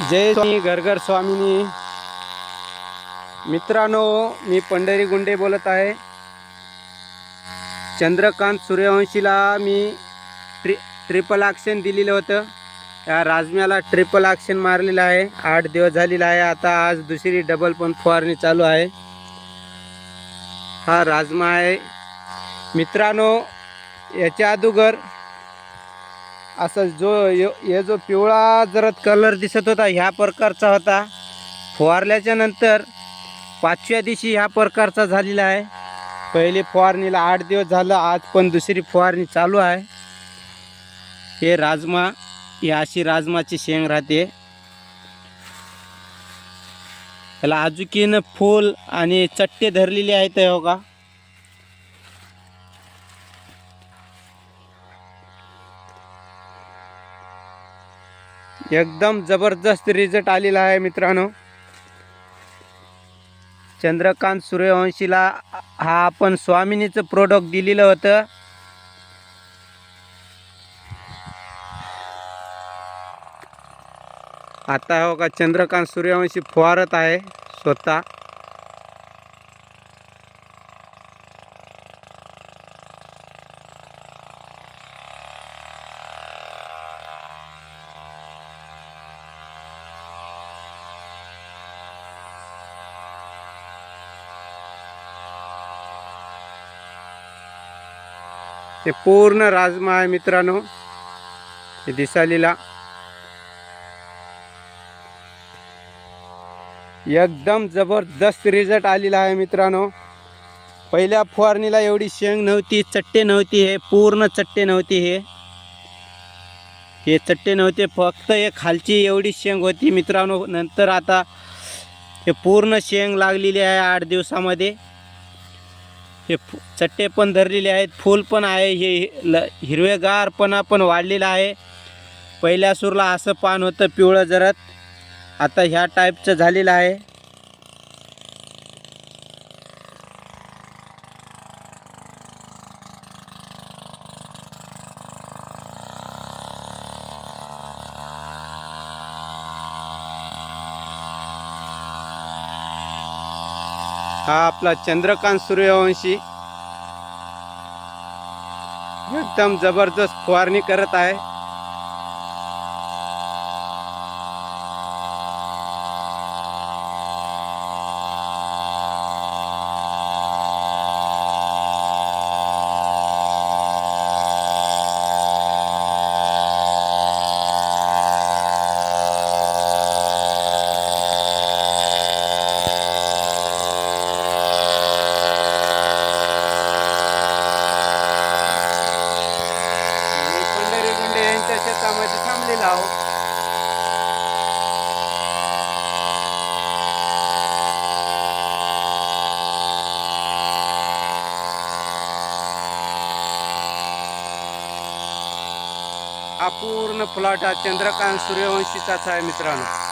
जय स्वामी घरघर स्वामिनी. मित्रांनो, मी पंढरी गुंडे बोलत आहे. चंद्रकांत सूर्यवंशीला मी ट्रिपल ॲक्शन दिलेलं होतं. या राजम्याला ट्रिपल ॲक्शन मारलेलं आहे. 8 दिवस झालेला आहे. आता आज दुसरी डबल पण फवारणी चालू आहे. हा राजमा आहे मित्रांनो. याच्या अगोदर असं जो पिवळा जरा कलर दिसत होता ह्या प्रकारचा होता. फवारल्याच्या नंतर 5व्या दिवशी ह्या प्रकारचा झालेला आहे. पहिली फवारणीला 8 दिवस झालं. आज पण दुसरी फवारणी चालू आहे. हे राजमा, ही अशी राजमाची शेंग राहते. त्याला अजूकीनं फूल आणि चट्टे धरलेले आहेत हो का. एकदम जबरदस्त रिझल्ट आलेला आहे मित्रांनो. चंद्रकांत सूर्यवंशीला हा आपण स्वामिनीचं प्रोडक्ट दिलेलं होतं. आता हो का चंद्रकांत सूर्यवंशी फवारत आहे स्वतः. ते पूर्ण राजमा आहे मित्रांनो. हे दिसालीला एकदम जबरदस्त रिझल्ट आलेला आहे मित्रांनो. पहिल्या फवारणीला एवढी शेंग नव्हती, चट्टे नव्हती. हे पूर्ण चट्टे नव्हती. हे चट्टे नव्हते, फक्त हे खालची एवढी शेंग होती मित्रांनो. नंतर आता हे पूर्ण शेंग लागलेली आहे 8 दिवसामध्ये. हे चट्टे पण धरलेले आहेत, फूल पण आहे. हे हिरवेगारपणा पण वाढलेला आहे. पहिल्या सुरला असं पान होतं पिवळं जरत, आता ह्या टाईपचं झालेलं आहे. हा आपला चंद्रकांत सूर्यवंशी एकदम जबरदस्त फवारणी करत आहे. शेतामध्ये थांबलेला आहोत. हा पूर्ण प्लॉट हा चंद्रकांत सूर्यवंशीचाच आहे मित्रांनो.